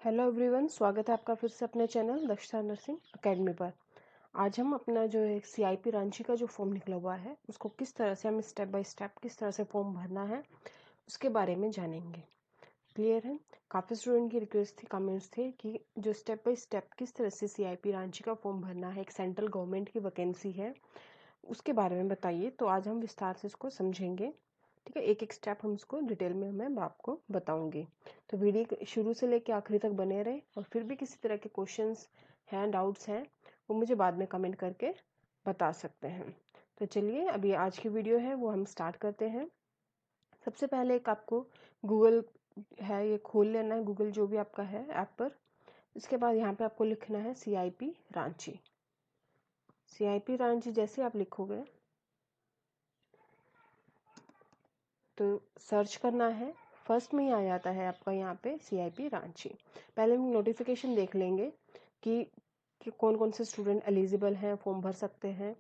Hello everyone, स्वागत है आपका फिर से अपने चैनल दक्षता नर्सिंग एकेडमी पर। आज हम अपना जो है सीआईपी रांची का जो फॉर्म निकला हुआ है उसको किस तरह से हम स्टेप बाय स्टेप किस तरह से फॉर्म भरना है उसके बारे में जानेंगे। क्लियर है? काफ़ी स्टूडेंट की रिक्वेस्ट थी, कमेंट्स थे कि जो स्टेप बाय स्टेप किस तरह से सीआईपी रांची का फॉर्म भरना है, एक सेंट्रल गवर्नमेंट की वैकेंसी है, उसके बारे में बताइए। तो आज हम विस्तार से इसको समझेंगे। ठीक है, एक एक स्टेप हम इसको डिटेल में मैं आपको बताऊंगी। तो वीडियो शुरू से लेके आखिरी तक बने रहे, और फिर भी किसी तरह के क्वेश्चंस हैं, डाउट्स हैं, वो मुझे बाद में कमेंट करके बता सकते हैं। तो चलिए, अभी आज की वीडियो है वो हम स्टार्ट करते हैं। सबसे पहले एक आपको गूगल है, ये खोल लेना है, गूगल जो भी आपका है ऐप पर। इसके बाद यहाँ पे आपको लिखना है सीआईपी रांची। सीआईपी रांची जैसे आप लिखोगे तो सर्च करना है, फर्स्ट में ही आ जाता है आपका यहाँ पे सीआईपी रांची। पहले हम नोटिफिकेशन देख लेंगे कि कौन कौन से स्टूडेंट एलिजिबल हैं, फॉर्म भर सकते हैं।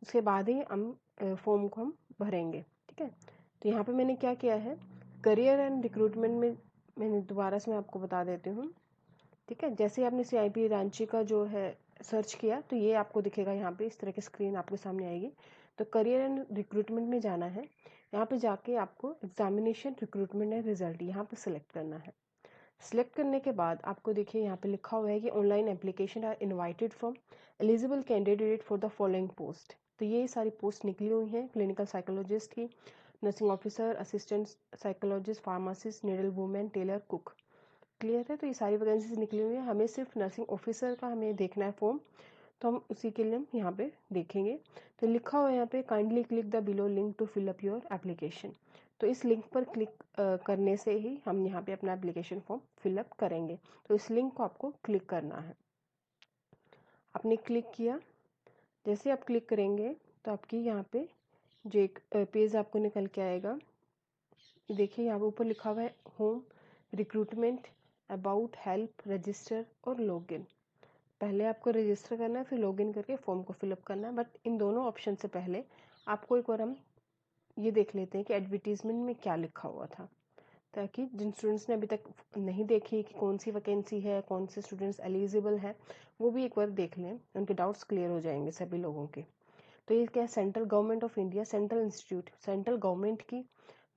उसके बाद ही हम फॉर्म को हम भरेंगे। ठीक है, तो यहाँ पे मैंने क्या किया है, करियर एंड रिक्रूटमेंट में मैंने दोबारा से मैं आपको बता देती हूँ। ठीक है, जैसे ही आपने सीआईपी रांची का जो है सर्च किया तो ये आपको दिखेगा, यहाँ पे इस तरह की स्क्रीन आपके सामने आएगी। तो करियर एंड रिक्रूटमेंट में जाना है। यहाँ पे जाके आपको एग्जामिनेशन रिक्रूटमेंट एंड रिजल्ट यहाँ पे सिलेक्ट करना है। सिलेक्ट करने के बाद आपको देखिए यहाँ पे लिखा हुआ है कि online application are invited from eligible candidate for the following post. तो ये सारी पोस्ट निकली हुई हैं, क्लिनिकल साइकोलॉजिस्ट की, nursing officer, assistant psychologist, pharmacist, needle women, tailor, cook. Clear है? तो ये सारी वैकेंसीज निकली हुई है। हमें सिर्फ नर्सिंग ऑफिसर का हमें देखना है फॉर्म, तो हम उसी के लिए हम यहाँ पे देखेंगे। तो लिखा हुआ है यहाँ पे, kindly click the below link to fill up your application. तो इस लिंक पर क्लिक करने से ही हम यहाँ पे अपना एप्लीकेशन फॉर्म फिलअप करेंगे। तो इस लिंक को आपको क्लिक करना है। आपने क्लिक किया, जैसे आप क्लिक करेंगे तो आपकी यहाँ पे जो एक पेज आपको निकल के आएगा। देखिए यहाँ पे ऊपर लिखा हुआ है home, recruitment, about, help, register और लॉगिन। पहले आपको रजिस्टर करना है, फिर लॉगिन करके फॉर्म को फिलअप करना है। बट इन दोनों ऑप्शन से पहले आपको एक बार हम ये देख लेते हैं कि एडवर्टीजमेंट में क्या लिखा हुआ था, ताकि जिन स्टूडेंट्स ने अभी तक नहीं देखी कि कौन सी वैकेंसी है, कौन से स्टूडेंट्स एलिजिबल हैं, वो भी एक बार देख लें, उनके डाउट्स क्लियर हो जाएंगे सभी लोगों के। तो ये क्या है, central government of India, central institute, central government की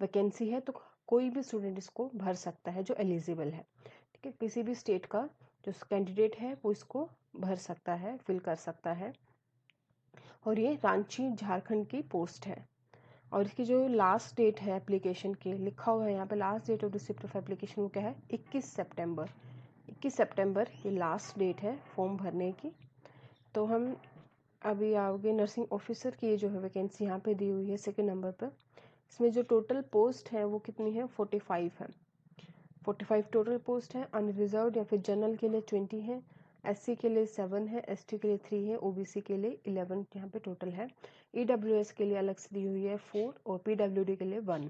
वैकेंसी है, तो कोई भी स्टूडेंट इसको भर सकता है जो एलिजिबल है। ठीक है, किसी भी स्टेट का जो कैंडिडेट है वो इसको भर सकता है, फिल कर सकता है। और ये रांची झारखंड की पोस्ट है। और इसकी जो लास्ट डेट है एप्लीकेशन की, लिखा हुआ है यहाँ पे, last date of receipt of application वो क्या है, 21 सितंबर। 21 सितंबर ये लास्ट डेट है फॉर्म भरने की। तो हम अभी आओगे, नर्सिंग ऑफिसर की जो है वैकेंसी यहाँ पे दी हुई है सेकेंड नंबर पर। इसमें जो टोटल पोस्ट है वो कितनी है, 45 है। 45 टोटल पोस्ट है। अनरिजर्व्ड या फिर जनरल के लिए 20 है, एससी के लिए 7 है, एसटी के लिए 3 है, ओबीसी के लिए 11 यहाँ पे टोटल है। ईडब्ल्यूएस के लिए अलग से दी हुई है 4 और पीडब्ल्यूडी के लिए 1।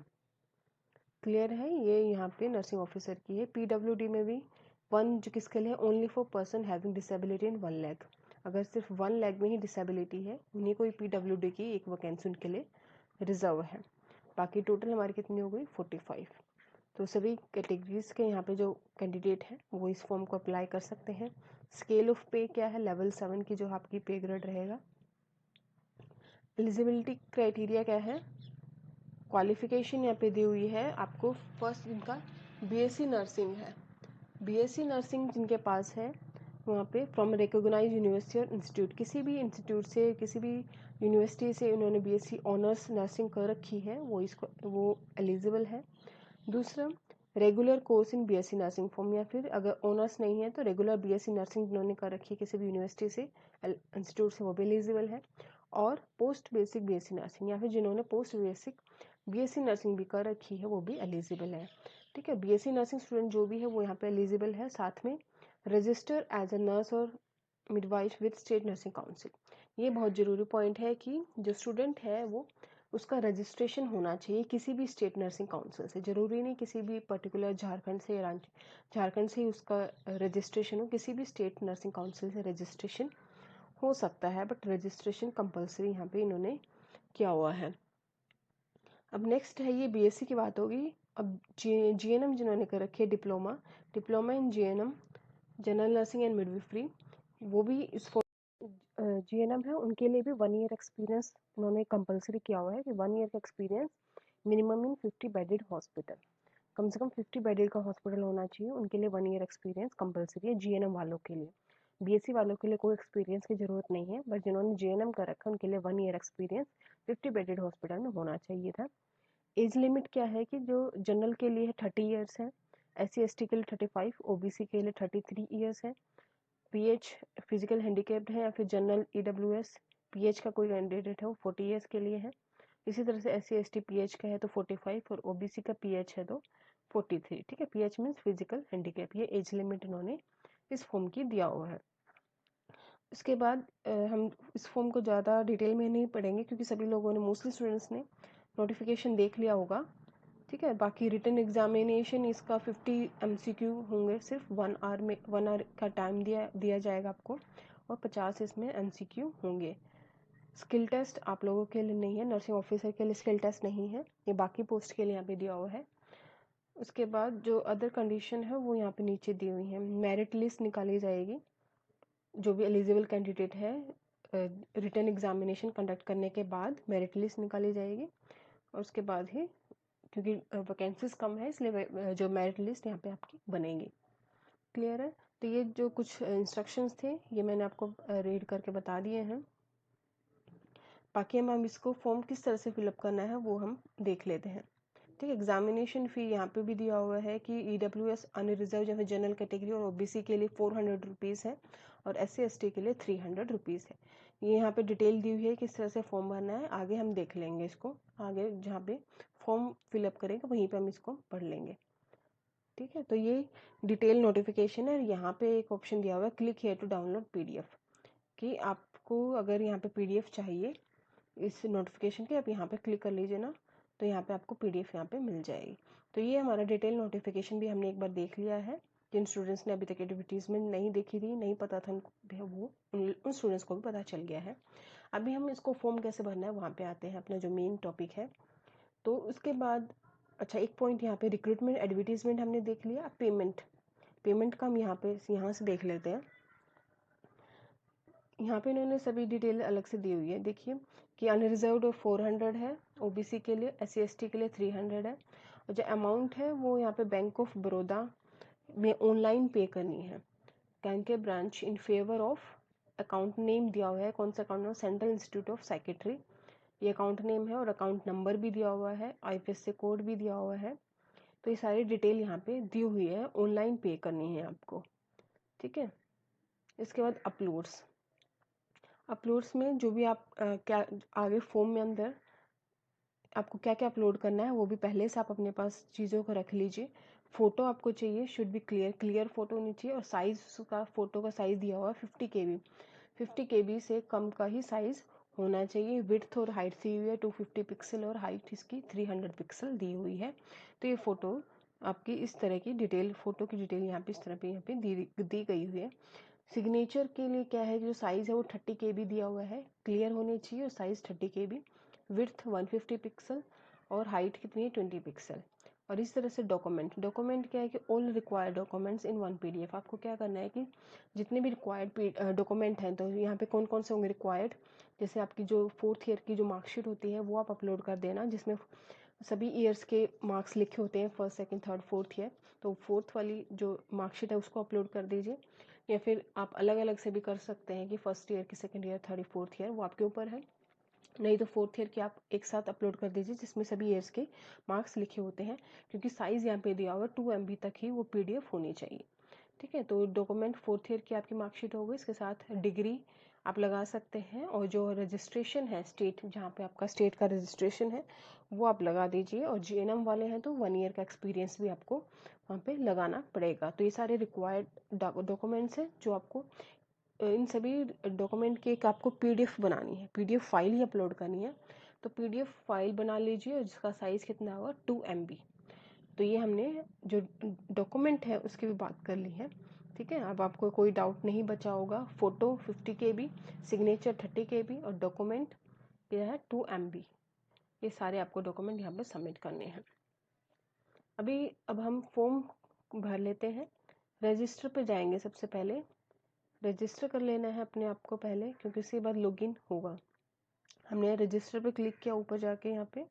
क्लियर है? ये यहाँ पे नर्सिंग ऑफिसर की है। पीडब्ल्यूडी में भी 1 जो किसके लिए, only for person having disability in 1 leg. अगर सिर्फ 1 लेग में ही डिसेबिलिटी है उन्हीं को ही पीडब्ल्यूडी की एक वैकेंसी उनके लिए रिजर्व है। बाकी टोटल हमारी कितनी हो गई, 45। तो सभी कैटेगरीज के यहाँ पे जो कैंडिडेट हैं वो इस फॉर्म को अप्लाई कर सकते हैं। स्केल ऑफ पे क्या है, लेवल 7 की जो आपकी पे ग्रेड रहेगा। एलिजिबिलिटी क्राइटेरिया क्या है, क्वालिफिकेशन यहाँ पे दी हुई है आपको। फर्स्ट इनका बीएससी नर्सिंग है। बीएससी नर्सिंग जिनके पास है वहाँ पे फ्रॉम रिकॉग्नाइज यूनिवर्सिटी और इंस्टीट्यूट, किसी भी इंस्टीट्यूट से, किसी भी यूनिवर्सिटी से उन्होंने बीएससी ऑनर्स नर्सिंग कर रखी है, वो एलिजिबल है। दूसरा, regular course in BSc nursing form, या फिर अगर ऑनर्स नहीं है तो रेगुलर बीएससी नर्सिंग जिन्होंने कर रखी है किसी भी यूनिवर्सिटी से, इंस्टीट्यूट से, वो भी एलिजिबल है। और पोस्ट बेसिक बीएससी नर्सिंग, या फिर जिन्होंने पोस्ट बेसिक बीएससी नर्सिंग भी कर रखी है वो भी एलिजिबल है। ठीक है, बीएससी नर्सिंग स्टूडेंट जो भी है वो यहाँ पे एलिजिबल है। साथ में रजिस्टर एज अ नर्स और midwife with state nursing council. ये बहुत ज़रूरी पॉइंट है कि जो स्टूडेंट है वो उसका रजिस्ट्रेशन होना चाहिए किसी भी स्टेट नर्सिंग काउंसिल से। ज़रूरी नहीं किसी भी पर्टिकुलर झारखंड से या रांची, झारखंड से ही उसका रजिस्ट्रेशन हो, किसी भी स्टेट नर्सिंग काउंसिल से रजिस्ट्रेशन हो सकता है, बट रजिस्ट्रेशन कंपलसरी यहाँ पे इन्होंने किया हुआ है। अब नेक्स्ट है, ये बीएससी की बात होगी। अब GNM जिन्होंने कर रखी है diploma in GNM general nursing and midwifery, वो भी इस GNM है, उनके लिए भी 1 ईयर एक्सपीरियंस उन्होंने कंपलसरी किया हुआ है कि 1 ईयर का experience minimum in 50 bedded hospital, कम से कम 50 बेडेड का हॉस्पिटल होना चाहिए, उनके लिए 1 ईयर एक्सपीरियंस कंपलसरी है GNM वालों के लिए। BSc वालों के लिए कोई एक्सपीरियंस की ज़रूरत नहीं है, बट जिन्होंने GNM कर रखा है उनके लिए 1 ईयर एक्सपीरियंस 50 बेडेड हॉस्पिटल में होना चाहिए था। एज लिमिट क्या है कि जो जनरल के लिए 30 ईयर्स है, SC ST के लिए 35, OBC के लिए 33 ईयर्स है, PH फिजिकल हैंडीकेप्ड है या फिर जनरल EWS PH का कोई कैंडिडेट है वो 40 ईयर्स के लिए है। इसी तरह से SC ST PH का है तो 45 और OBC का PH है तो 43। ठीक है, PH मीन्स फिजिकल हैंडीकेप। ये एज लिमिट इन्होंने इस फॉर्म की दिया हुआ है। इसके बाद हम इस फॉर्म को ज़्यादा डिटेल में नहीं पढ़ेंगे क्योंकि सभी लोगों ने, मोस्टली स्टूडेंट्स ने नोटिफिकेशन देख लिया होगा। ठीक है, बाकी रिटन एग्जामिनेशन इसका 50 MCQ होंगे, सिर्फ 1 आवर में 1 आवर का टाइम दिया जाएगा आपको और 50 इसमें MCQ होंगे। स्किल टेस्ट आप लोगों के लिए नहीं है, नर्सिंग ऑफिसर के लिए स्किल टेस्ट नहीं है, ये बाकी पोस्ट के लिए यहाँ पे दिया हुआ है। उसके बाद जो अदर कंडीशन है वो यहाँ पे नीचे दी हुई है। मेरिट लिस्ट निकाली जाएगी, जो भी एलिजिबल कैंडिडेट है रिटन एग्जामिनेशन कंडक्ट करने के बाद मेरिट लिस्ट निकाली जाएगी और उसके बाद ही, क्योंकि वैकेंसीज कम है इसलिए जो मेरिट लिस्ट यहाँ पे आपकी बनेगी। क्लियर है? तो ये जो कुछ इंस्ट्रक्शंस थे ये मैंने आपको रीड करके बता दिए हैं। बाकी हम इसको फॉर्म किस तरह से फिलअप करना है वो हम देख लेते हैं। ठीक है, एग्जामिनेशन फ़ी यहाँ पे भी दिया हुआ है कि EWS अनरिजर्व या फिर जनरल कैटेगरी और OBC के लिए 400 रुपीज़ है और SC ST के लिए 300 रुपीज़ है। ये यहाँ पे डिटेल दी हुई है किस तरह से फॉर्म भरना है, आगे हम देख लेंगे इसको, आगे जहाँ पे फॉर्म फिलअप करेंगे वहीं पे हम इसको पढ़ लेंगे। ठीक है, तो ये डिटेल नोटिफिकेशन है। यहाँ पे एक ऑप्शन दिया हुआ है click here to download PDF, कि आपको अगर यहाँ पे PDF चाहिए इस नोटिफिकेशन के, आप यहाँ पे क्लिक कर लीजिए ना, तो यहाँ पे आपको PDF यहाँ पे मिल जाएगी। तो ये हमारा डिटेल नोटिफिकेशन भी हमने एक बार देख लिया है। जिन स्टूडेंट्स ने अभी तक एडवर्टीजमेंट नहीं देखी थी, नहीं पता था उनको, वो उन स्टूडेंट्स को भी पता चल गया है। अभी हम इसको फॉर्म कैसे भरना है वहाँ पे आते हैं, अपना जो मेन टॉपिक है। तो उसके बाद अच्छा एक पॉइंट यहाँ पे, रिक्रूटमेंट एडवर्टीजमेंट हमने देख लिया। पेमेंट का हम यहाँ से देख लेते हैं। यहाँ पे इन्होंने सभी डिटेल अलग से दी हुई है। देखिए कि अनरिजर्व्ड 400 है, OBC के लिए, SC ST के लिए 300 है और जो अमाउंट है वो यहाँ पे बैंक ऑफ बड़ौदा में ऑनलाइन पे करनी है। कैंके branch in favour of, account name दिया हुआ है, कौन सा account, central institute of psychiatry ये अकाउंट नेम है और अकाउंट नंबर भी दिया हुआ है, IFSC कोड भी दिया हुआ है। तो ये सारी डिटेल यहाँ पे दी हुई है, ऑनलाइन पे करनी है आपको। ठीक है, इसके बाद अपलोड्स में जो भी आप क्या आगे फॉर्म में अंदर आपको क्या क्या अपलोड करना है वो भी पहले से आप अपने पास चीज़ों को रख लीजिए। फ़ोटो आपको चाहिए, शुड बी क्लियर फ़ोटो होनी चाहिए और साइज़ का, फ़ोटो का साइज़ दिया हुआ है 50 KB, 50 KB से कम का ही साइज़ होना चाहिए। विड्थ और हाइट दी हुई है 250 पिक्सल और हाइट इसकी 300 पिक्सल दी हुई है। तो ये फ़ोटो आपकी इस तरह की डिटेल, फ़ोटो की डिटेल यहाँ पे इस तरह पे यहाँ पे दी गई हुई है। सिग्नेचर के लिए क्या है, जो साइज़ है वो 30 KB दिया हुआ है, क्लियर होने चाहिए और साइज़ 30 KB, विड्थ 150 पिक्सल और हाइट कितनी है 20 पिक्सल। और इस तरह से डॉक्यूमेंट क्या है कि all required documents in 1 PDF। आपको क्या करना है कि जितने भी रिक्वायर्ड डॉक्यूमेंट हैं, तो यहाँ पे कौन कौन से होंगे रिक्वायर्ड, जैसे आपकी जो 4th ईयर की जो मार्कशीट होती है वो आप अपलोड कर देना, जिसमें सभी ईयर्स के मार्क्स लिखे होते हैं, 1st 2nd 3rd 4th year, तो 4th वाली जो मार्कशीट है उसको अपलोड कर दीजिए। या फिर आप अलग अलग से भी कर सकते हैं कि 1st ईयर की, 2nd year, 3rd 4th year, वो आपके ऊपर है। नहीं तो 4th ईयर की आप एक साथ अपलोड कर दीजिए जिसमें सभी ईयर्स के मार्क्स लिखे होते हैं, क्योंकि साइज़ यहाँ पे दिया हुआ है 2 MB तक ही वो PDF होनी चाहिए। ठीक है, तो डॉक्यूमेंट 4th ईयर की आपकी मार्कशीट होगी, इसके साथ डिग्री आप लगा सकते हैं और जो रजिस्ट्रेशन है स्टेट, जहाँ पे आपका स्टेट का रजिस्ट्रेशन है वो आप लगा दीजिए। और GNM वाले हैं तो 1 ईयर का एक्सपीरियंस भी आपको वहाँ पे लगाना पड़ेगा। तो ये सारे रिक्वायर्ड डॉक्यूमेंट्स हैं जो आपको, इन सभी डॉक्यूमेंट की एक आपको PDF बनानी है, PDF फाइल ही अपलोड करनी है। तो PDF फाइल बना लीजिए और जिसका साइज़ कितना होगा 2 MB। तो ये हमने जो डॉक्यूमेंट है उसकी भी बात कर ली है। ठीक है, अब आपको कोई डाउट नहीं बचा होगा। फ़ोटो 50 KB, सिग्नेचर 30 KB और डॉक्यूमेंट ये है 2 MB। ये सारे आपको डॉक्यूमेंट यहाँ पे सबमिट करने हैं। अब हम फॉर्म भर लेते हैं। रजिस्टर पे जाएंगे। सबसे पहले रजिस्टर कर लेना है अपने आप को पहले, क्योंकि उसके बाद लॉगिन होगा। हमने रजिस्टर पे क्लिक किया ऊपर जाके। यहाँ पे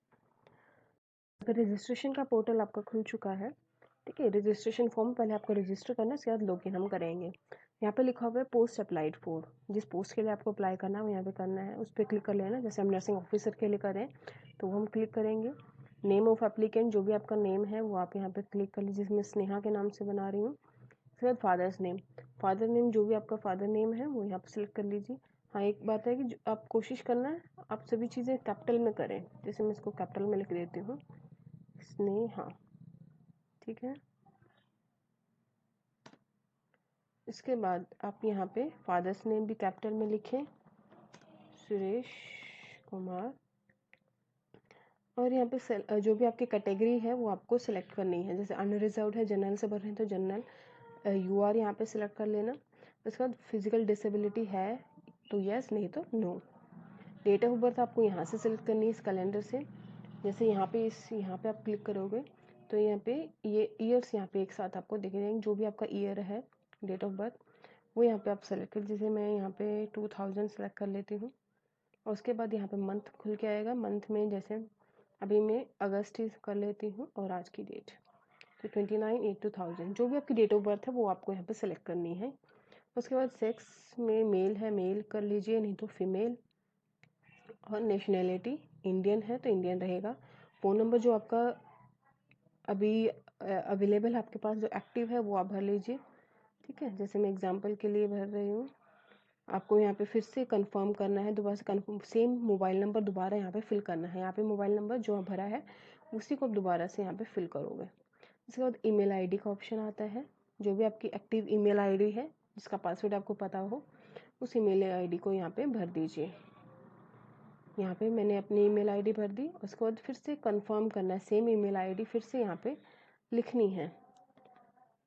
रजिस्ट्रेशन का पोर्टल आपका खुल चुका है। ठीक है, रजिस्ट्रेशन फॉर्म पहले आपको रजिस्टर करना है, उसके बाद लॉगिन हम करेंगे। यहाँ पे लिखा हुआ है पोस्ट अप्लाइड फॉर। जिस पोस्ट के लिए आपको अप्लाई करना है वो यहाँ पे करना है, उस पर क्लिक कर लेना। जैसे हम नर्सिंग ऑफिसर के लिए करें तो वो हम क्लिक करेंगे। नेम ऑफ एप्लीकेंट, जो भी आपका नेम है वो आप यहाँ पे क्लिक कर लीजिए, जिसमें स्नेहा के नाम से बना रही हूँ। उसके बाद फादर नेम जो भी आपका फादर नेम है वो यहाँ पे सिलेक्ट कर लीजिए। हाँ, एक बात है कि आप कोशिश करना है आप सभी चीज़ें कैपिटल में करें। जैसे मैं इसको कैपिटल में लिख देती हूँ, स्नेहा। ठीक है, इसके बाद आप यहाँ पे फादर्स नेम भी कैपिटल में लिखें, सुरेश कुमार। और यहाँ पे जो भी आपकी कैटेगरी है वो आपको सिलेक्ट करनी है। जैसे अनरिजर्व्ड है, जनरल से भर रहे हैं तो जनरल यूआर यहाँ पे सिलेक्ट कर लेना। उसके बाद फिजिकल डिसेबिलिटी है तो यस, नहीं तो नो। डेट ऑफ बर्थ आपको यहाँ से सिलेक्ट करनी है इस कैलेंडर से। जैसे यहाँ पे आप क्लिक करोगे तो यहाँ पे ये ईयर्स यहाँ पे एक साथ आपको दिख जाएंगे। जो भी आपका ईयर है डेट ऑफ बर्थ वो यहाँ पे आप सेलेक्ट कर। जैसे मैं यहाँ पे 2000 सेलेक्ट कर लेती हूँ। और उसके बाद यहाँ पे मंथ खुल के आएगा। मंथ में जैसे अभी मैं अगस्त ही कर लेती हूँ और आज की डेट तो 29/8/2000। जो भी आपकी डेट ऑफ बर्थ है वो आपको यहाँ पे सेलेक्ट करनी है। उसके बाद सेक्स में मेल है मेल कर लीजिए, नहीं तो फीमेल। और नेशनैलिटी इंडियन है तो इंडियन रहेगा। फ़ोन नंबर जो आपका अभी अवेलेबल है आपके पास, जो एक्टिव है वो आप भर लीजिए। ठीक है, जैसे मैं एग्जांपल के लिए भर रही हूँ। आपको यहाँ पे फिर से कंफर्म करना है, दोबारा से कंफर्म सेम मोबाइल नंबर दोबारा यहाँ पे फिल करना है। यहाँ पे मोबाइल नंबर जो भरा है उसी को आप दोबारा से यहाँ पे फिल करोगे। इसके बाद ईमेल आईडी का ऑप्शन आता है। जो भी आपकी एक्टिव ईमेल आईडी है जिसका पासवर्ड आपको पता हो उस ईमेल आईडी को यहाँ पे भर दीजिए। यहाँ पे मैंने अपनी ईमेल आईडी भर दी। उसके बाद फिर से कंफर्म करना है, सेम ईमेल आईडी फिर से यहाँ पे लिखनी है।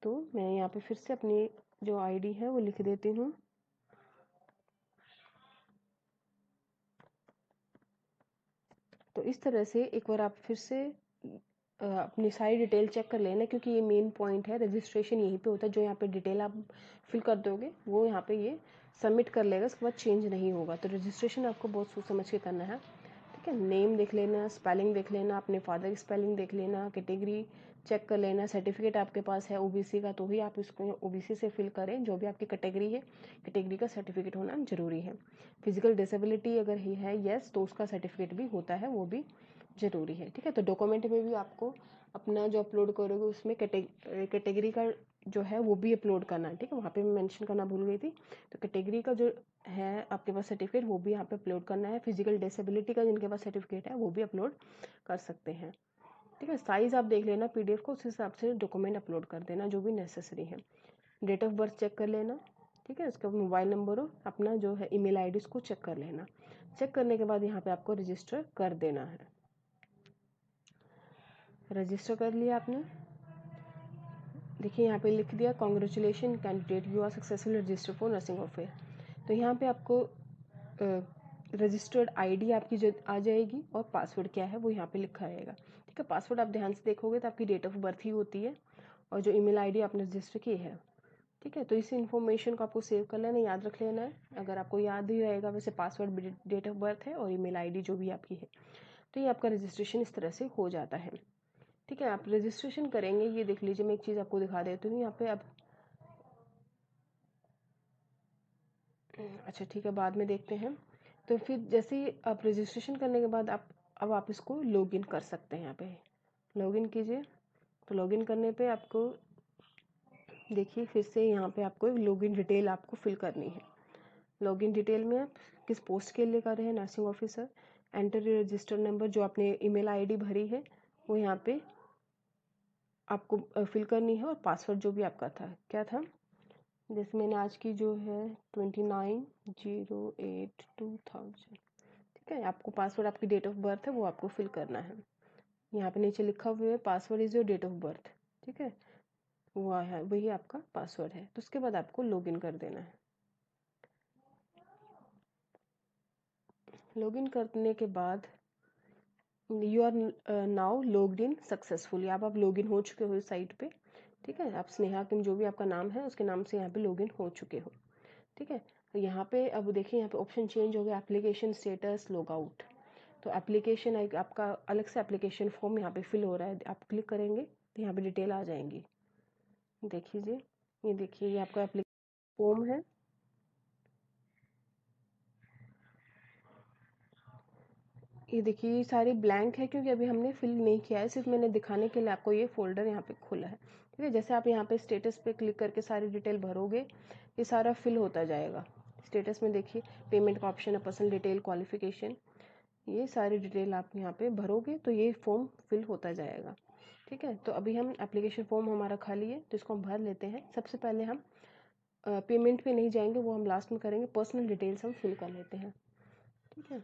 तो मैं यहाँ पे फिर से अपनी जो आईडी है वो लिख देती हूँ। तो इस तरह से एक बार आप फिर से अपनी सारी डिटेल चेक कर लेना, क्योंकि ये मेन पॉइंट है। रजिस्ट्रेशन यहीं पे होता है। जो यहाँ पे डिटेल आप फिल कर दोगे वो यहाँ पे ये सबमिट कर लेगा, उसके बाद चेंज नहीं होगा। तो रजिस्ट्रेशन आपको बहुत सोच समझ के करना है। ठीक है, नेम देख लेना, स्पेलिंग देख लेना, अपने फादर की स्पेलिंग देख लेना, कैटेगरी चेक कर लेना। सर्टिफिकेट आपके पास है ओबीसी का तो ही आप इसको ओबीसी से फिल करें। जो भी आपकी कैटेगरी है कैटेगरी का सर्टिफिकेट होना ज़रूरी है। फिजिकल डिसेबिलिटी अगर ही है यस तो उसका सर्टिफिकेट भी होता है, वो भी ज़रूरी है। ठीक है, तो डॉक्यूमेंट में भी आपको अपना जो अपलोड करोगे उसमें कैटेगरी का जो है वो भी अपलोड करना है। ठीक है, वहाँ पे मैं मेंशन करना भूल गई थी। तो कैटेगरी का जो है आपके पास सर्टिफिकेट वो भी यहाँ पे अपलोड करना है। फिजिकल डिसेबिलिटी का जिनके पास सर्टिफिकेट है वो भी अपलोड कर सकते हैं। ठीक है, साइज़ आप देख लेना पीडीएफ को, उस हिसाब से डॉक्यूमेंट अपलोड कर देना जो भी नेसेसरी है। डेट ऑफ बर्थ चेक कर लेना। ठीक है, उसका मोबाइल नंबर हो अपना जो है ईमेल आईडी उसको चेक कर लेना। चेक करने के बाद यहाँ पे आपको रजिस्टर कर देना है। रजिस्टर कर लिया आपने। देखिए यहाँ पे लिख दिया congratulation candidate you are successful register for nursing officer. तो यहाँ पे आपको रजिस्टर्ड आईडी आपकी जो आ जाएगी और पासवर्ड क्या है वो यहाँ पे लिखा रहेगा। ठीक है, पासवर्ड आप ध्यान से देखोगे तो आपकी डेट ऑफ बर्थ ही होती है और जो ईमेल आईडी आपने रजिस्टर की है। ठीक है, तो इस इन्फॉर्मेशन को आपको सेव कर लेना, याद रख लेना है। अगर आपको याद ही रहेगा, वैसे पासवर्ड डेट ऑफ बर्थ है और ईमेल आईडी जो भी आपकी है, तो ये आपका रजिस्ट्रेशन इस तरह से हो जाता है। ठीक है, आप रजिस्ट्रेशन करेंगे। ये देख लीजिए, मैं एक चीज़ आपको दिखा देती हूँ यहाँ पे। अब अच्छा ठीक है, बाद में देखते हैं। तो फिर जैसे ही आप रजिस्ट्रेशन करने के बाद अब आप इसको लॉगिन कर सकते हैं। यहाँ पे लॉगिन कीजिए। तो लॉगिन करने पे आपको देखिए फिर से यहाँ पे आपको लॉगिन डिटेल आपको फिल करनी है। लॉगिन डिटेल में आप किस पोस्ट के लिए कर रहे हैं, nursing officer. Enter your register number, जो आपने ईमेल आईडी भरी है वो यहाँ पे आपको फिल करनी है। और पासवर्ड जो भी आपका था क्या था, जैसे मैंने आज की जो है 29/08/2000। ठीक है, आपको पासवर्ड आपकी डेट ऑफ बर्थ है वो आपको फिल करना है। यहाँ पे नीचे लिखा हुआ है password is your date of birth. ठीक है, वो है वही आपका पासवर्ड है। तो उसके बाद आपको लॉगिन कर देना है। लॉगिन करने के बाद you are now logged in successfully, आप लॉग इन हो चुके हो इस साइट पे, ठीक है। आप स्नेहा किम जो भी आपका नाम है उसके नाम से यहाँ पे लॉग इन हो चुके हो, ठीक है। तो यहाँ पे अब देखिए यहाँ पे ऑप्शन चेंज हो गया, एप्लीकेशन स्टेटस लॉग आउट। तो एप्लीकेशन आपका अलग से एप्लीकेशन फॉर्म यहाँ पे फिल हो रहा है, आप क्लिक करेंगे तो यहाँ पे डिटेल आ जाएंगी। देखिए ये देखिए ये आपका एप्लीकेशन फॉर्म है। ये देखिए ये सारी ब्लैंक है क्योंकि अभी हमने फिल नहीं किया है, सिर्फ मैंने दिखाने के लिए आपको ये फोल्डर यहाँ पे खुला है, ठीक है। जैसे आप यहाँ पे स्टेटस पे क्लिक करके सारी डिटेल भरोगे ये सारा फिल होता जाएगा। स्टेटस में देखिए पेमेंट का ऑप्शन है, पर्सनल डिटेल, क्वालिफिकेशन, ये सारी डिटेल आप यहाँ पे भरोगे तो ये फॉर्म फिल होता जाएगा, ठीक है। तो अभी हम एप्लीकेशन फॉर्म हमारा खाली है तो इसको हम भर लेते हैं। सबसे पहले हम पेमेंट पे नहीं जाएंगे, वो हम लास्ट में करेंगे, पर्सनल डिटेल्स हम फिल कर लेते हैं, ठीक है।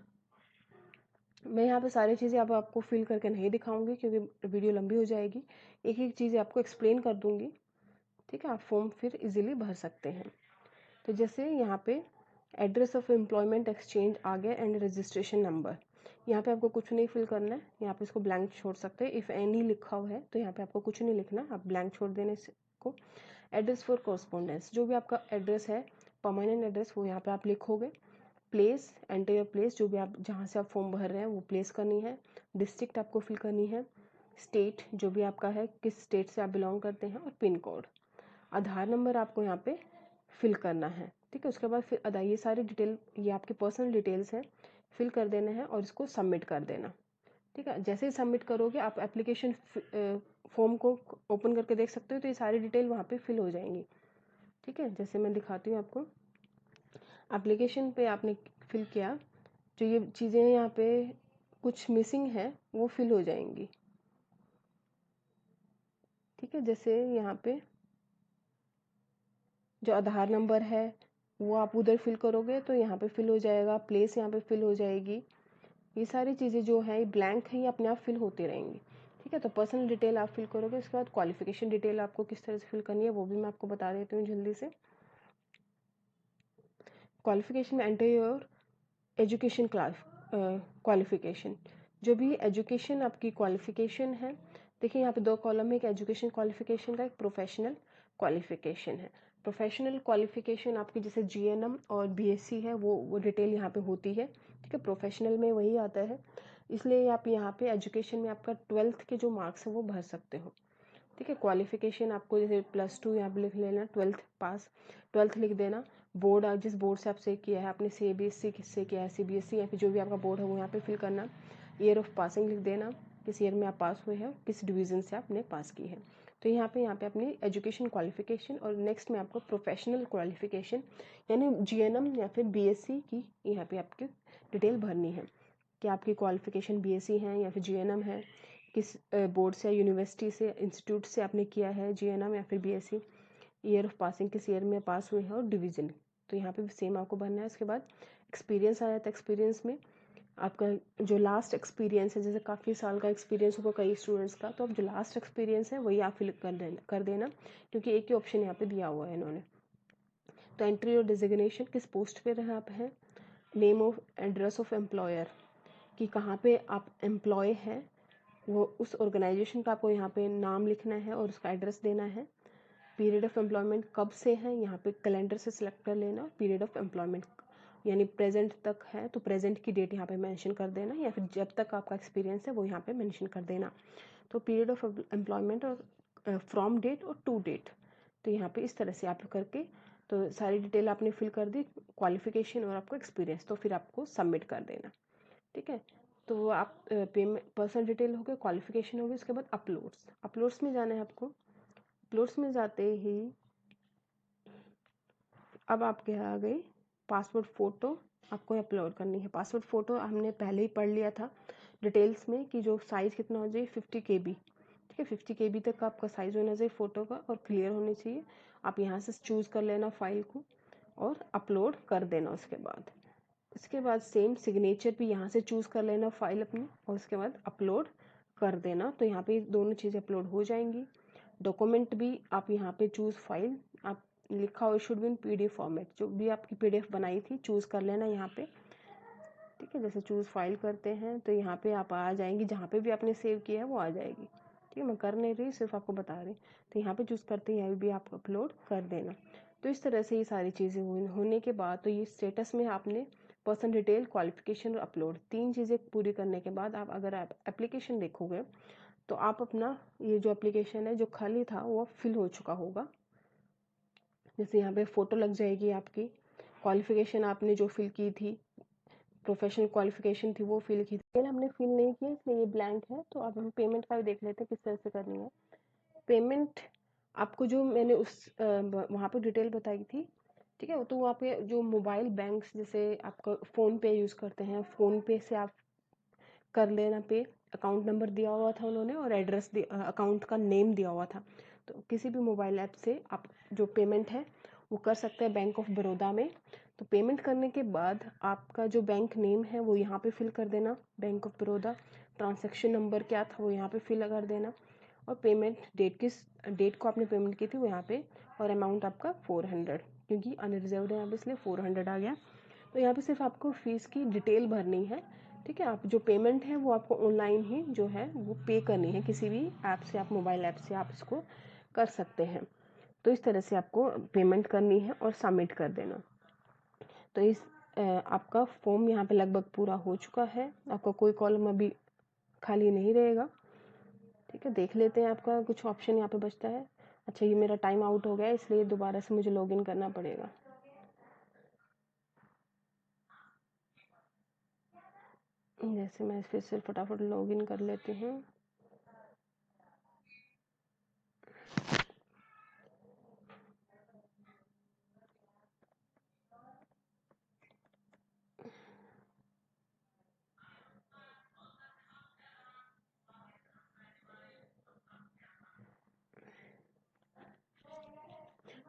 मैं यहाँ पे सारी चीज़ें अब आपको फिल करके नहीं दिखाऊंगी क्योंकि वीडियो लंबी हो जाएगी, एक एक चीज़ आपको एक्सप्लेन कर दूंगी, ठीक है। आप फॉर्म फिर इजीली भर सकते हैं। तो जैसे यहाँ पे एड्रेस ऑफ एम्प्लॉयमेंट एक्सचेंज आ गया एंड रजिस्ट्रेशन नंबर, यहाँ पे आपको कुछ नहीं फिल करना है, यहाँ पे इसको ब्लैंक छोड़ सकते हैं। इफ़ एनी लिखा हुआ है तो यहाँ पे आपको कुछ नहीं लिखना, आप ब्लैंक छोड़ देने को। एड्रेस फॉर कॉरस्पॉन्डेंस, जो भी आपका एड्रेस है परमानेंट एड्रेस वो यहाँ पे आप लिखोगे। प्लेस, एंटर योर प्लेस, जो भी आप जहाँ से आप फॉर्म भर रहे हैं वो प्लेस करनी है। डिस्ट्रिक्ट आपको फिल करनी है। स्टेट जो भी आपका है, किस स्टेट से आप बिलोंग करते हैं, और पिन कोड। आधार नंबर आपको यहाँ पे फिल करना है, ठीक है। उसके बाद फिर ये सारी डिटेल, ये आपकी पर्सनल डिटेल्स हैं, फिल कर देना है और इसको सबमिट कर देना, ठीक है। जैसे ही सबमिट करोगे आप एप्लीकेशन फॉर्म को ओपन करके देख सकते हो तो ये सारी डिटेल वहाँ पे फिल हो जाएंगी, ठीक है। जैसे मैं दिखाती हूँ आपको, एप्लीकेशन पे आपने फिल किया, जो ये चीज़ें यहाँ पे कुछ मिसिंग है वो फिल हो जाएंगी, ठीक है। जैसे यहाँ पे जो आधार नंबर है वो आप उधर फिल करोगे तो यहाँ पे फिल हो जाएगा, प्लेस यहाँ पे फिल हो जाएगी। ये सारी चीज़ें जो है ब्लैंक है, ये अपने आप फिल होती रहेंगी, ठीक है। तो पर्सनल डिटेल आप फिल करोगे, उसके बाद क्वालिफिकेशन डिटेल आपको किस तरह से फिल करनी है वो भी मैं आपको बता देती हूँ जल्दी से। क्वालिफिकेशन में enter your education class qualification, जो भी एजुकेशन आपकी क्वालिफिकेशन है, देखिए यहाँ पे दो कॉलम है, एक एजुकेशन क्वालिफिकेशन का, एक प्रोफेशनल क्वालिफिकेशन है। प्रोफेशनल क्वालिफिकेशन आपकी जैसे जीएनएम और बीएससी है वो डिटेल यहाँ पे होती है, ठीक है। प्रोफेशनल में वही आता है, इसलिए आप यहाँ पे एजुकेशन में आपका 12th के जो मार्क्स है वो भर सकते हो, ठीक है। क्वालिफिकेशन आपको जैसे +2 यहाँ पे लिख लेना, 12th पास, 12th लिख देना। बोर्ड जिस बोर्ड से आपसे किया है, आपने सीबीएसई किससे किया है, सीबीएसई या फिर जो भी आपका बोर्ड है वो यहाँ पे फिल करना। ईयर ऑफ पासिंग लिख देना, किस ईयर में आप पास हुए हैं, किस डिवीज़न से आपने पास की है। तो यहाँ पे अपनी एजुकेशन क्वालिफिकेशन, और नेक्स्ट में आपको प्रोफेशनल क्वालिफिकेशन यानी जीएनएम या फिर बीएससी की यहाँ पे आपकी डिटेल भरनी है कि आपकी क्वालिफिकेशन बीएससी है या फिर जीएनएम है, किस बोर्ड से, यूनिवर्सिटी से, इंस्टीट्यूट से आपने किया है जीएनएम या फिर बीएससी, ईयर ऑफ पासिंग किस ईयर में पास हुए हैं, और डिवीज़न, तो यहाँ पे भी सेम आपको भरना है। उसके बाद एक्सपीरियंस आ जाता है, एक्सपीरियंस में आपका जो लास्ट एक्सपीरियंस है, जैसे काफ़ी साल का एक्सपीरियंस होगा कई स्टूडेंट्स का, तो अब जो लास्ट एक्सपीरियंस है वही आप फिल कर देना क्योंकि एक ही ऑप्शन यहाँ पे दिया हुआ है इन्होंने। तो एंट्री और डिजिग्नेशन, किस पोस्ट पे रहे आप हैं। Name of address of employer, कि कहाँ पे आप एम्प्लॉय हैं, वो उस ऑर्गेनाइजेशन का आपको यहाँ पे नाम लिखना है और उसका एड्रेस देना है। पीरियड ऑफ एम्प्लॉयमेंट कब से है, यहाँ पे कैलेंडर से सिलेक्ट कर लेना। पीरियड ऑफ एम्प्लॉयमेंट यानी प्रेजेंट तक है तो प्रेजेंट की डेट यहाँ पे मेंशन कर देना, या फिर जब तक आपका एक्सपीरियंस है वो यहाँ पे मेंशन कर देना। तो पीरियड ऑफ एम्प्लॉयमेंट और फ्रॉम डेट और टू डेट, तो यहाँ पे इस तरह से आप करके तो सारी डिटेल आपने फिल कर दी, क्वालिफिकेशन और आपको एक्सपीरियंस, तो फिर आपको सबमिट कर देना, ठीक है। तो आप पेमेंट, पर्सनल डिटेल हो गए, क्वालिफिकेशन हो गई, उसके बाद अपलोड्स में जाना है आपको। अपलोड्स में जाते ही अब आपके यहाँ आ गई पासपोर्ट फ़ोटो, आपको अपलोड करनी है। पासपोर्ट फ़ोटो हमने पहले ही पढ़ लिया था डिटेल्स में कि जो साइज़ कितना हो जाए 50 KB, ठीक है। 50 KB तक का आपका साइज़ होना चाहिए फ़ोटो का और क्लियर होनी चाहिए। आप यहाँ से चूज़ कर लेना फाइल को और अपलोड कर देना। उसके बाद सेम सिग्नेचर भी यहाँ से चूज़ कर लेना फाइल अपनी और उसके बाद अपलोड कर देना। तो यहाँ पे दोनों चीज़ें अपलोड हो जाएंगी। डॉक्यूमेंट भी आप यहाँ पे चूज़ फाइल, आप लिखा हो should be in PDF format, जो भी आपकी PDF बनाई थी चूज़ कर लेना यहाँ पे। ठीक है, जैसे चूज़ फाइल करते हैं तो यहाँ पे आप आ जाएंगी, जहाँ पे भी आपने सेव किया है वो आ जाएगी। ठीक है, मैं कर नहीं रही, सिर्फ आपको बता रही। तो यहाँ पे चूज़ करते हैं, यहाँ भी आप अपलोड कर देना। तो इस तरह से ये सारी चीज़ें होने के बाद तो ये स्टेटस में आपने पर्सन डिटेल, क्वालिफिकेशन और अपलोड 3 चीज़ें पूरी करने के बाद आप अगर आप एप्लीकेशन देखोगे तो आप अपना ये जो एप्लीकेशन है जो खाली था वो फिल हो चुका होगा। जैसे यहाँ पे फ़ोटो लग जाएगी आपकी, क्वालिफिकेशन आपने जो फिल की थी, प्रोफेशनल क्वालिफिकेशन थी वो फिल की थी, हमने फिल नहीं किया इसलिए ये ब्लैंक है। तो अब हम पेमेंट का भी देख लेते हैं किस तरह से करनी है पेमेंट। आपको जो मैंने उस वहाँ पे डिटेल बताई थी, ठीक है, तो वहाँ पे जो मोबाइल बैंक्स जैसे आपका फ़ोन पे यूज़ करते हैं, फ़ोन पे से आप कर लेना पे। अकाउंट नंबर दिया हुआ था उन्होंने और एड्रेस अकाउंट का नेम दिया हुआ था। तो किसी भी मोबाइल ऐप से आप जो पेमेंट है वो कर सकते हैं बैंक ऑफ बड़ौदा में। तो पेमेंट करने के बाद आपका जो बैंक नेम है वो यहाँ पे फिल कर देना, bank of Baroda. Transaction number क्या था वो यहाँ पे फिल कर देना, और पेमेंट डेट किस डेट को आपने पेमेंट की थी वो यहाँ पे, और अमाउंट आपका 400, क्योंकि अनरिजर्व्ड है यहाँ पे इसलिए 400 आ गया। तो यहाँ पे सिर्फ आपको फ़ीस की डिटेल भरनी है। ठीक है, आप जो पेमेंट है वो आपको ऑनलाइन ही जो है वो पे करनी है, किसी भी ऐप से, आप मोबाइल ऐप से आप इसको कर सकते हैं। तो इस तरह से आपको पेमेंट करनी है और सबमिट कर देना। तो इस आपका फॉर्म यहाँ पे लगभग पूरा हो चुका है, आपका कोई कॉलम अभी खाली नहीं रहेगा। ठीक है, देख लेते हैं आपका कुछ ऑप्शन यहाँ पे बचता है। अच्छा, ये मेरा टाइम आउट हो गया इसलिए दोबारा से मुझे लॉगिन करना पड़ेगा। जैसे मैं फिर से फटाफट लॉगिन कर लेती हूँ।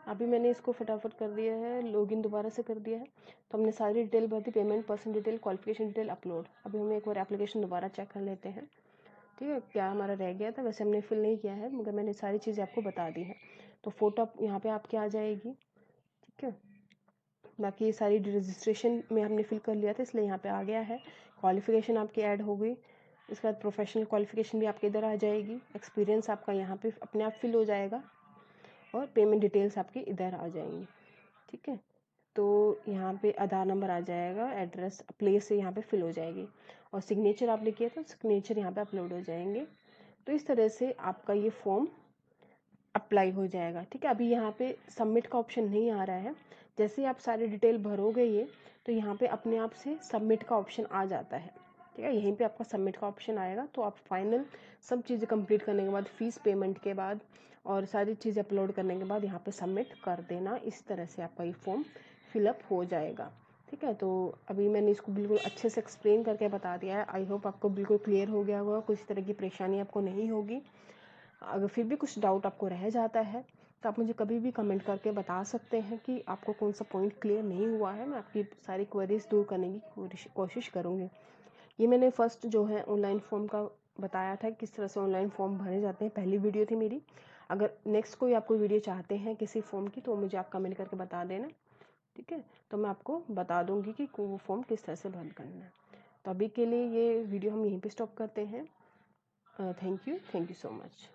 अभी मैंने इसको फटाफट कर दिया है, लॉगिन दोबारा से कर दिया है। तो हमने सारी डिटेल भर दी, payment, person detail, qualification detail, upload. अभी हम एक बार एप्लीकेशन दोबारा चेक कर लेते हैं, ठीक है, क्या हमारा रह गया था। वैसे हमने फिल नहीं किया है मगर मैंने सारी चीज़ें आपको बता दी हैं। तो फ़ोटो यहाँ पे आपकी आ जाएगी। ठीक है, बाकी ये सारी रजिस्ट्रेशन में हमने फिल कर लिया था इसलिए यहाँ पे आ गया है। क्वालिफिकेशन आपकी ऐड हो गई, इसके बाद प्रोफेशनल क्वालिफिकेशन भी आपके इधर आ जाएगी। एक्सपीरियंस आपका यहाँ पे अपने आप फिल हो जाएगा और पेमेंट डिटेल्स आपकी इधर आ जाएंगी। ठीक है, तो यहाँ पे आधार नंबर आ जाएगा, एड्रेस, प्लेस से यहाँ पे फिल हो जाएगी, और सिग्नेचर आपने किया था सिग्नेचर यहाँ पे अपलोड हो जाएंगे। तो इस तरह से आपका ये फॉर्म अप्लाई हो जाएगा। ठीक है, अभी यहाँ पे सबमिट का ऑप्शन नहीं आ रहा है। जैसे ही आप सारी डिटेल भरोगे ये, तो यहाँ पे अपने आप से सबमिट का ऑप्शन आ जाता है। ठीक है, यहीं पे आपका सबमिट का ऑप्शन आएगा। तो आप फाइनल सब चीज़ें कंप्लीट करने के बाद, फीस पेमेंट के बाद और सारी चीज़ें अपलोड करने के बाद यहाँ पे सबमिट कर देना। इस तरह से आपका ये फॉर्म फिलअप हो जाएगा। ठीक है, तो अभी मैंने इसको बिल्कुल अच्छे से एक्सप्लेन करके बता दिया है। आई होप आपको बिल्कुल क्लियर हो गया होगा, कुछ तरह की परेशानी आपको नहीं होगी। अगर फिर भी कुछ डाउट आपको रह जाता है तो आप मुझे कभी भी कमेंट करके बता सकते हैं कि आपको कौन सा पॉइंट क्लियर नहीं हुआ है। मैं आपकी सारी क्वेरीज दूर करने की कोशिश करूँगी। ये मैंने फर्स्ट जो है ऑनलाइन फॉर्म का बताया था, किस तरह से ऑनलाइन फॉर्म भरे जाते हैं, पहली वीडियो थी मेरी। अगर नेक्स्ट कोई आपको वीडियो चाहते हैं किसी फॉर्म की तो मुझे आप कमेंट करके बता देना। ठीक है, तो मैं आपको बता दूंगी कि वो फॉर्म किस तरह से भर करना है। तो अभी के लिए ये वीडियो हम यहीं पे स्टॉप करते हैं। Thank you so much.